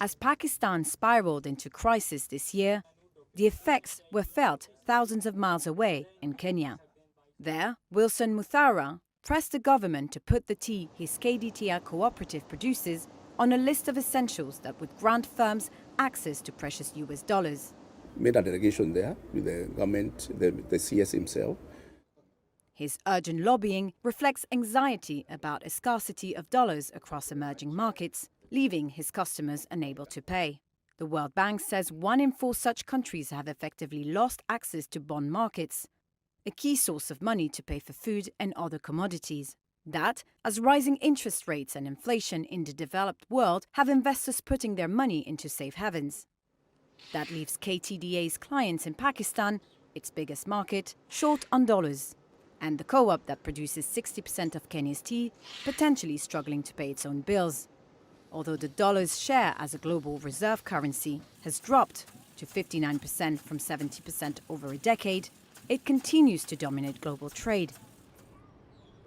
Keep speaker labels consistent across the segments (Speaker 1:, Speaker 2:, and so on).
Speaker 1: As Pakistan spiraled into crisis this year, the effects were felt thousands of miles away in Kenya. There, Wilson Muthara pressed the government to put the tea his KDTR cooperative produces on a list of essentials that would grant firms access to precious US dollars.
Speaker 2: Made a delegation there with the government, the CS himself.
Speaker 1: His urgent lobbying reflects anxiety about a scarcity of dollars across emerging markets, leaving his customers unable to pay. The World Bank says 1 in 4 such countries have effectively lost access to bond markets, a key source of money to pay for food and other commodities. That, as rising interest rates and inflation in the developed world have investors putting their money into safe havens. That leaves KTDA's clients in Pakistan, its biggest market, short on dollars, and the co-op that produces 60% of Kenya's tea potentially struggling to pay its own bills. Although the dollar's share as a global reserve currency has dropped to 59% from 70% over a decade, it continues to dominate global trade.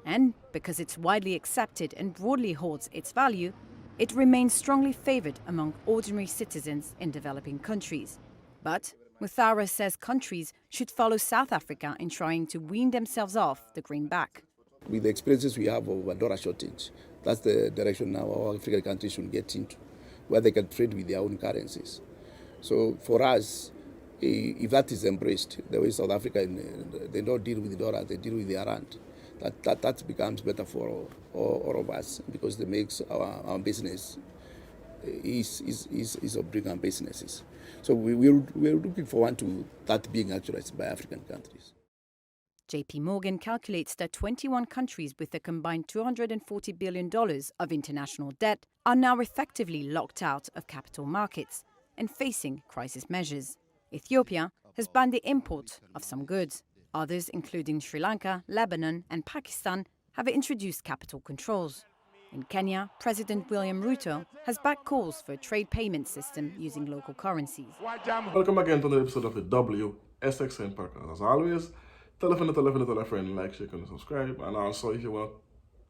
Speaker 1: And because it's widely accepted and broadly holds its value, it remains strongly favored among ordinary citizens in developing countries. But Muthara says countries should follow South Africa in trying to wean themselves off the greenback.
Speaker 2: With the experiences we have of a dollar shortage, that's the direction now our African countries should get into, where they can trade with their own currencies. So for us, if that is embraced, the way South Africa, they don't deal with the dollar, they deal with the rand. That becomes better for all of us, because it makes our business is of bringing businesses. So we're looking forward to that being actualized by African countries.
Speaker 1: JP Morgan calculates that 21 countries with a combined $240 billion of international debt are now effectively locked out of capital markets and facing crisis measures. Ethiopia has banned the import of some goods. Others, including Sri Lanka, Lebanon, and Pakistan, have introduced capital controls. In Kenya, President William Ruto has backed calls for a trade payment system using local currencies.
Speaker 3: Welcome again to another episode of the WSXN podcast. As always, tell a friend, like, share, and subscribe. And also, if you want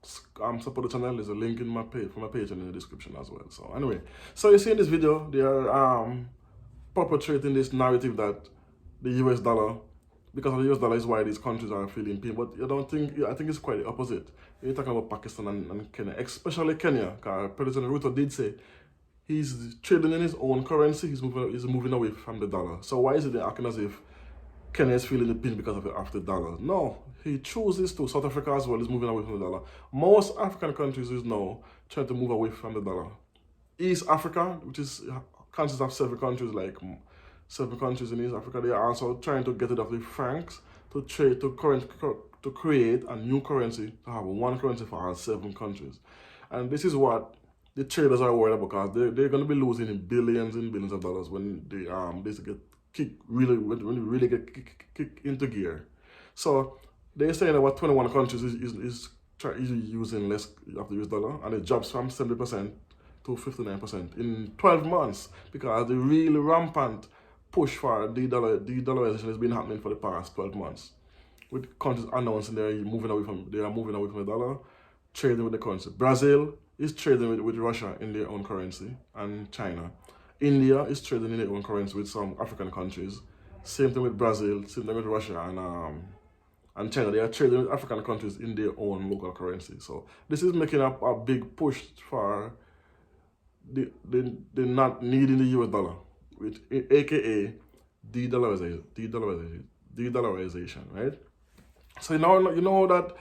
Speaker 3: to support the channel, there's a link in my page for my page and in the description as well. So anyway, so you see in this video, they are perpetrating this narrative that the US dollar, because of the US dollar, is why these countries are feeling pain. But I think it's quite the opposite. You're talking about Pakistan and Kenya, especially Kenya, because President Ruto did say he's trading in his own currency, he's moving away from the dollar. So why is it acting as if Kenya is feeling the pain because of the dollar? No, he chooses to. South Africa as well is moving away from the dollar. Most African countries is now trying to move away from the dollar. East Africa, which consists of 7 countries, like 7 countries in East Africa, they are also trying to get rid of the francs to create a new currency, to have one currency for all 7 countries. And this is what the traders are worried about, because they're going to be losing billions and billions of dollars when they get really get kicked into gear. So they're saying that what 21 countries is using less of the US dollar, and it drops from 70% to 59% in 12 months, because the really rampant push for de-dollarization has been happening for the past 12 months. With countries announcing they are moving away from the dollar, trading with the currency. Brazil is trading with Russia in their own currency, and China. India is trading in their own currency with some African countries. Same thing with Brazil, same thing with Russia and China. They are trading with African countries in their own local currency. So this is making up a big push for the not needing the US dollar, which aka de-dollarization, right? So you know that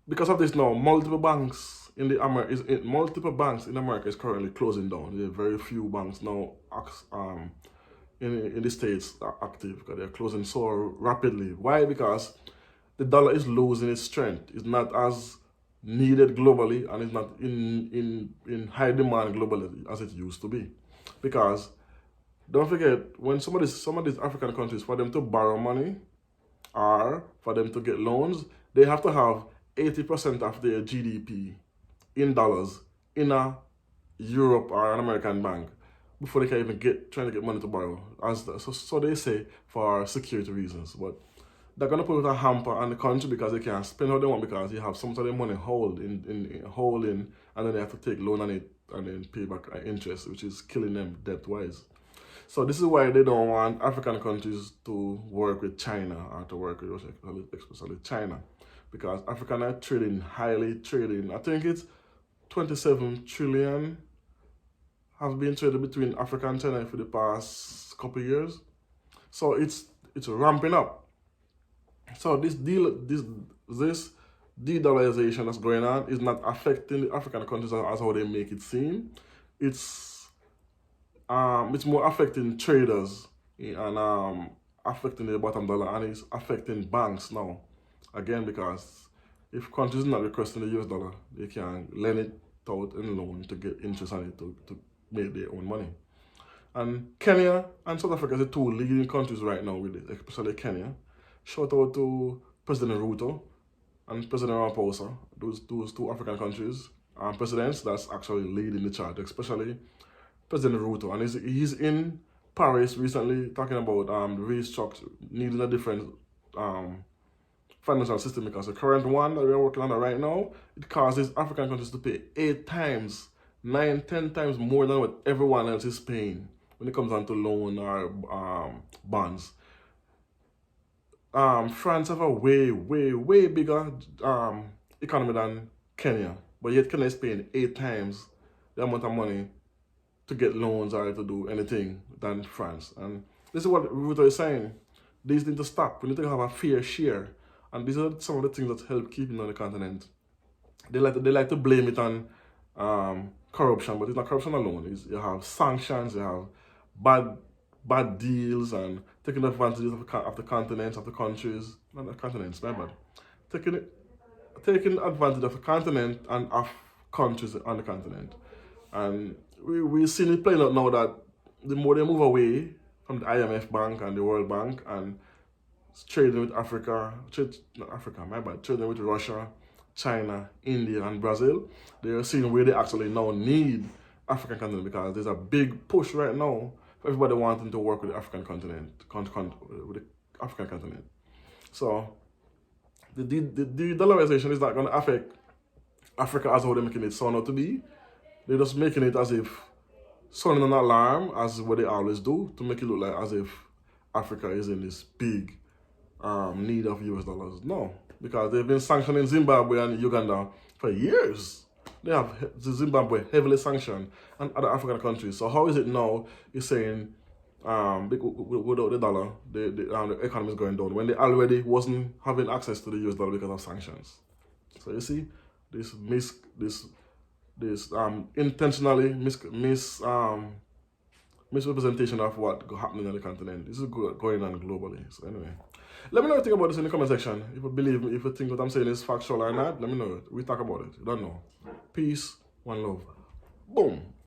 Speaker 3: because of this now, multiple banks in America is currently closing down. There are very few banks now in the States are active, because they're closing so rapidly. Why? Because the dollar is losing its strength. It's not as needed globally, and it's not in high demand globally as it used to be. Because don't forget, when some of these African countries, for them to borrow money or for them to get loans, they have to have 80% of their GDP in dollars in a Europe or an American bank before they can even trying to get money to borrow. So they say, for security reasons. But they're going to put a hamper on the country, because they can't spend how they want, because you have some of their money holding, and then they have to take loan on it and then pay back interest, which is killing them debt-wise. So this is why they don't want African countries to work with China or to work with Russia, especially China, because African are highly trading. I think it's 27 trillion has been traded between Africa and China for the past couple of years. So it's ramping up. So this de-dollarization that's going on is not affecting the African countries as how they make it seem. It's more affecting traders and affecting the bottom dollar, and it's affecting banks now. Again, because if countries are not requesting the US dollar, they can lend it out in loan to get interest on it to make their own money. And Kenya and South Africa are the two leading countries right now with it, especially Kenya. Shout out to President Ruto and President Ramaphosa, those two African countries, presidents that's actually leading the charge, especially President Ruto. And he's in Paris recently talking about the restructure, needing a different financial system, because the current one that we're working on right now, it causes African countries to pay 8 times, 9, 10 times more than what everyone else is paying when it comes down to loan or bonds. France have a way bigger economy than Kenya, but yet Kenya is paying 8 times the amount of money to get loans or to do anything than France. And this is what Ruto is saying. These need to stop. We need to have a fair share. And these are some of the things that help keeping on the continent. They like to blame it on corruption, but it's not corruption alone. You have sanctions, you have bad deals, and taking advantage of the continents, of the countries, not the continents, my bad. Taking advantage of the continent and of countries on the continent. And we've seen it playing out now that the more they move away from the IMF Bank and the World Bank and trading with trading with Russia, China, India, and Brazil, they are seeing where they actually now need African continent, because there's a big push right now for everybody wanting to work with the African continent, So the dollarization is not going to affect Africa as how they're making it sound out to be. They're just making it as if sounding an alarm, as what they always do, to make it look like as if Africa is in this big need of US dollars. No, because they've been sanctioning Zimbabwe and Uganda for years. They have Zimbabwe heavily sanctioned and other African countries. So how is it now you're saying without the dollar, the economy is going down when they already wasn't having access to the US dollar because of sanctions? So you see, this intentionally misrepresentation of what's happening on the continent. This is going on globally. So anyway, let me know what you think about this in the comment section. If you think what I'm saying is factual or not, let me know. We talk about it. You don't know. Peace, one love. Boom.